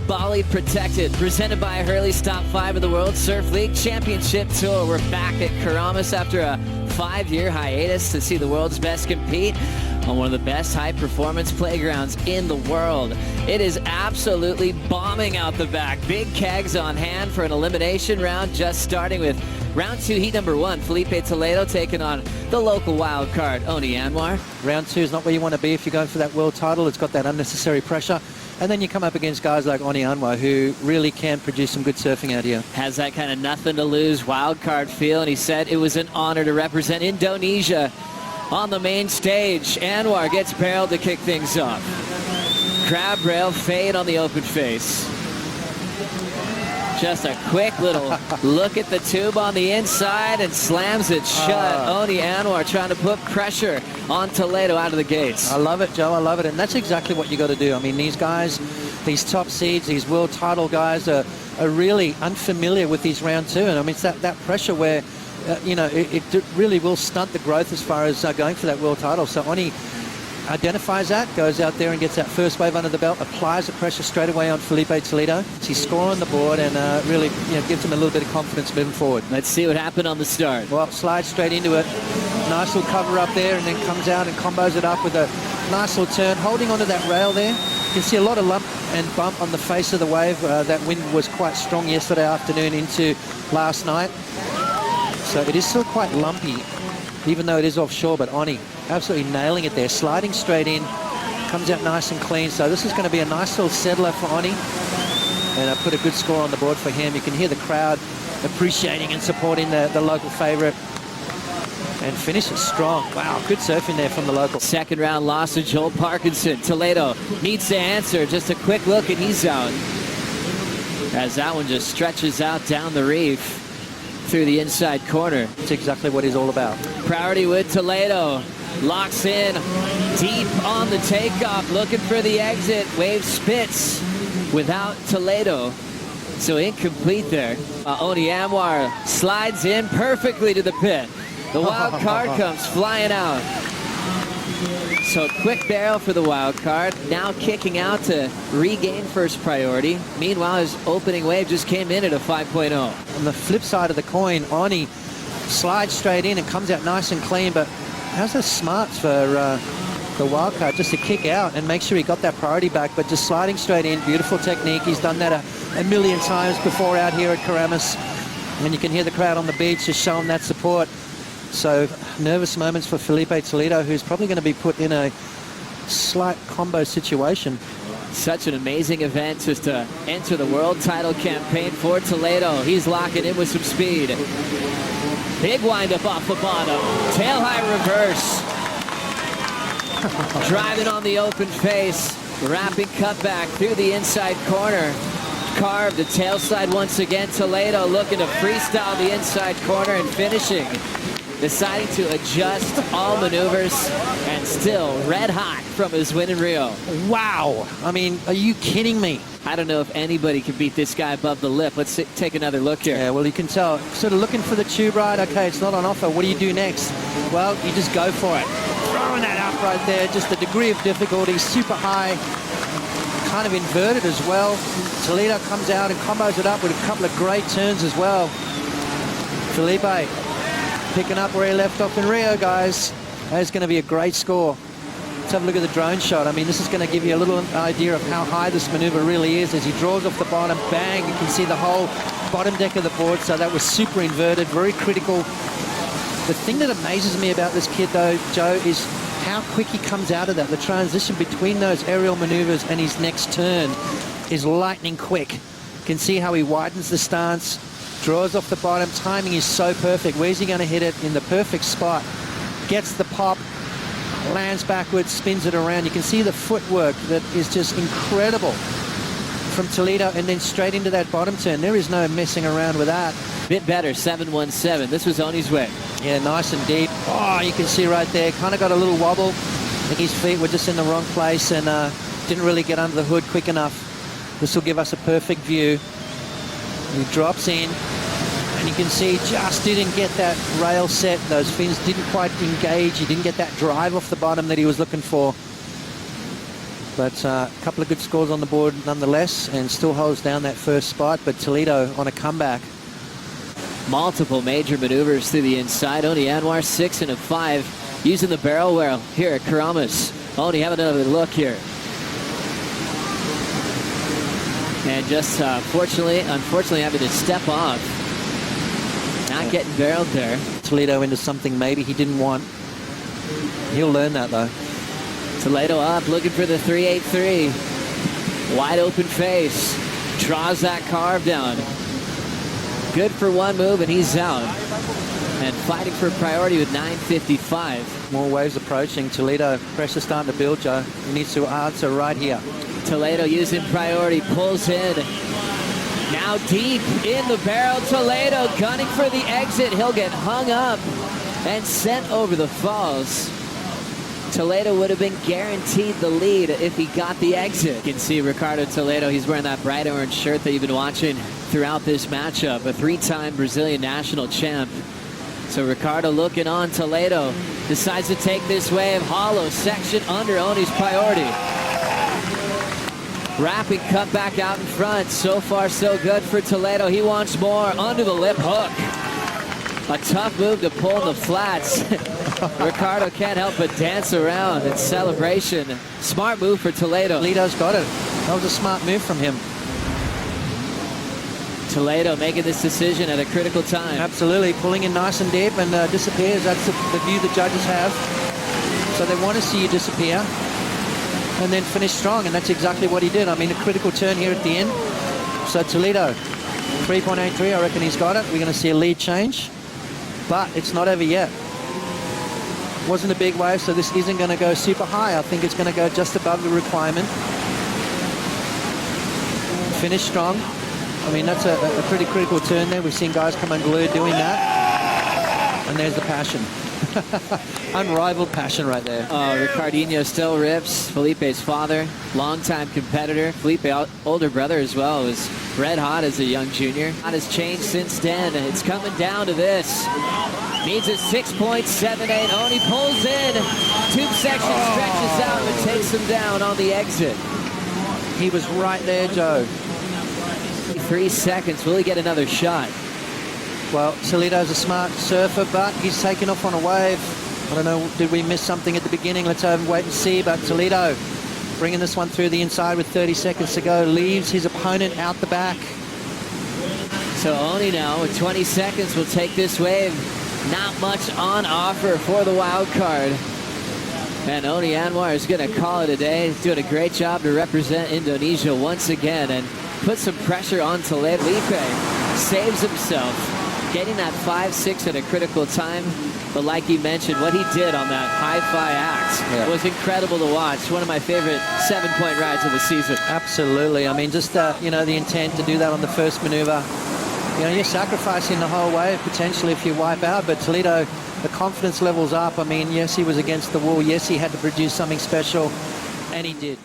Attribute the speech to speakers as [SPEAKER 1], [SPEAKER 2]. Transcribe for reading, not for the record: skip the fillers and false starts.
[SPEAKER 1] Bali Protected, presented by Hurley's Top 5 of the World Surf League Championship Tour. We're back at Karamas after a 5-year hiatus to see the world's best compete on one of the best high-performance playgrounds in the world. It is absolutely bombing out the back. Big kegs on hand for an elimination round, just starting with round 2, heat number 1. Filipe Toledo taking on the local wild card, Oney Anwar.
[SPEAKER 2] Round 2 is not where you want to be if you're going for that world title. It's got that unnecessary pressure. And then you come up against guys like Oney Anwar, who really can produce some good surfing out here.
[SPEAKER 1] Has that kind of nothing to lose wild card feel, and he said it was an honor to represent Indonesia on the main stage. Anwar gets barreled to kick things off. Crab rail fade on the open face. Just a quick little look at the tube on the inside and slams it shut. Oney Anwar trying to put pressure on Toledo out of the gates.
[SPEAKER 2] I love it, Joe. I love it. And that's exactly what you got to do. I mean, these guys, these top seeds, these world title guys are really unfamiliar with these round 2. And I mean, it's that pressure where, you know, it really will stunt the growth as far as going for that world title. So Oney identifies that, goes out there and gets that first wave under the belt, applies the pressure straight away on Filipe Toledo. He's scoring on the board and really, you know, gives him a little bit of confidence moving forward.
[SPEAKER 1] Let's see what happened on the start.
[SPEAKER 2] Well, slides straight into it. Nice little cover up there, and then comes out and combos it up with a nice little turn, holding onto that rail there. You can see a lot of lump and bump on the face of the wave. That wind was quite strong yesterday afternoon into last night. So it is still quite lumpy, even though it is offshore, but Oney absolutely nailing it there, sliding straight in, comes out nice and clean. So this is going to be a nice little settler for Oney, and I put a good score on the board for him. You can hear the crowd appreciating and supporting the local favourite, and finishes strong. Wow, good surfing there from the local.
[SPEAKER 1] Second round loss to Joel Parkinson. Toledo needs to answer. Just a quick look and he's out, as that one just stretches out down the reef through the inside corner.
[SPEAKER 2] That's exactly what he's all about.
[SPEAKER 1] Priority with Toledo. Locks in deep on the takeoff, looking for the exit. Wave spits without Toledo. So incomplete there. Oney Anwar slides in perfectly to the pit. The wild card comes flying out. So quick barrel for the wild card. Now kicking out to regain first priority. Meanwhile, his opening wave just came in at a 5.0.
[SPEAKER 2] On the flip side of the coin, Oney slides straight in and comes out nice and clean, but how's the smarts for the wild card just to kick out and make sure he got that priority back, but just sliding straight in. Beautiful technique. He's done that a million times before out here at Karamas. And you can hear the crowd on the beach just showing that support. So nervous moments for Filipe Toledo, who's probably going to be put in a slight combo situation.
[SPEAKER 1] Such an amazing event just to enter the world title campaign for Toledo. He's locking in with some speed. Big windup off the bottom. Tail high reverse. Driving on the open face. Wrapping cutback through the inside corner. Carved the tail slide once again. Toledo looking to freestyle the inside corner and finishing. Deciding to adjust all maneuvers and still red hot from his win in Rio.
[SPEAKER 2] Wow. I mean, are you kidding me?
[SPEAKER 1] I don't know if anybody can beat this guy above the lip. Let's take another look here.
[SPEAKER 2] Yeah, well, you can tell. Sort of looking for the tube ride. Okay, it's not on offer. What do you do next? Well, you just go for it. Throwing that up right there. Just the degree of difficulty, super high. Kind of inverted as well. Toledo comes out and combos it up with a couple of great turns as well. Filipe picking up where he left off in Rio, guys. That's going to be a great score. Let's have a look at the drone shot. I mean, this is going to give you a little idea of how high this maneuver really is. As he draws off the bottom, bang, you can see the whole bottom deck of the board. So that was super inverted, very critical. The thing that amazes me about this kid, though, Joe, is how quick he comes out of that. The transition between those aerial maneuvers and his next turn is lightning quick. You can see how he widens the stance, draws off the bottom. Timing is so perfect. Where's he going to hit it? In the perfect spot. Gets the pop, lands backwards, spins it around. You can see the footwork that is just incredible from Toledo, and then straight into that bottom turn. There is no messing around with that.
[SPEAKER 1] Bit better, 717. This was Oney's way.
[SPEAKER 2] Yeah, nice and deep. Oh, you can see right there, kind of got a little wobble. I think his feet were just in the wrong place and didn't really get under the hood quick enough. This will give us a perfect view. He drops in, and you can see just didn't get that rail set. Those fins didn't quite engage. He didn't get that drive off the bottom that he was looking for. But a couple of good scores on the board nonetheless, and still holds down that first spot. But Toledo on a comeback.
[SPEAKER 1] Multiple major maneuvers through the inside. Oney Anwar 6 and a 5 using the barrel wheel here at Karamas. Oney, have another look here. And just unfortunately having to step off. Not getting barreled there.
[SPEAKER 2] Toledo into something maybe he didn't want. He'll learn that though.
[SPEAKER 1] Toledo up, looking for the 383. Wide open face. Draws that carve down. Good for one move, and he's out. And fighting for priority with 9:55.
[SPEAKER 2] More waves approaching. Toledo, pressure starting to build, Joe. He needs to answer right here.
[SPEAKER 1] Toledo using priority, pulls in. Now deep in the barrel. Toledo gunning for the exit. He'll get hung up and sent over the falls. Toledo would have been guaranteed the lead if he got the exit. You can see Ricardo Toledo. He's wearing that bright orange shirt that you've been watching throughout this matchup. A three-time Brazilian national champ. So Ricardo looking on. Toledo decides to take this wave. Hollow section under Oney's priority. Wrapping cut back out in front. So far so good for Toledo. He wants more. Under the lip hook. A tough move to pull in the flats. Ricardo can't help but dance around in celebration. Smart move for Toledo.
[SPEAKER 2] Toledo's got it. That was a smart move from him.
[SPEAKER 1] Toledo making this decision at a critical time.
[SPEAKER 2] Absolutely. Pulling in nice and deep and disappears. That's the view the judges have. So they want to see you disappear and then finish strong, and that's exactly what he did. I mean, a critical turn here at the end. So Toledo, 3.83, I reckon he's got it. We're going to see a lead change, but it's not over yet. Wasn't a big wave, so this isn't going to go super high. I think it's going to go just above the requirement. Finish strong. I mean, that's a pretty critical turn there. We've seen guys come unglued doing that. And there's the passion. Unrivaled passion right there.
[SPEAKER 1] Ricardinho still rips. Felipe's father, longtime competitor. Felipe, older brother as well, was red hot as a young junior. Not has changed since then. It's coming down to this. Needs a 6.78. Oney pulls in. Tube section stretches out and takes him down on the exit.
[SPEAKER 2] He was right there, Joe.
[SPEAKER 1] 3 seconds. Will he get another shot?
[SPEAKER 2] Well, Toledo's a smart surfer, but he's taken off on a wave. I don't know, did we miss something at the beginning? Let's wait and see. But Toledo bringing this one through the inside with 30 seconds to go. Leaves his opponent out the back.
[SPEAKER 1] So Oney now with 20 seconds will take this wave. Not much on offer for the wild card. And Oney Anwar is going to call it a day. He's doing a great job to represent Indonesia once again and put some pressure on Toledo. Filipe saves himself, getting that 5-6 at a critical time. But like you mentioned, what he did on that hi-fi act was incredible to watch. One of my favorite 7-point rides of the season.
[SPEAKER 2] Absolutely. I mean, just, you know, the intent to do that on the first maneuver. You know, you're sacrificing the whole wave potentially if you wipe out. But Toledo, the confidence level's up. I mean, yes, he was against the wall. Yes, he had to produce something special, and he did.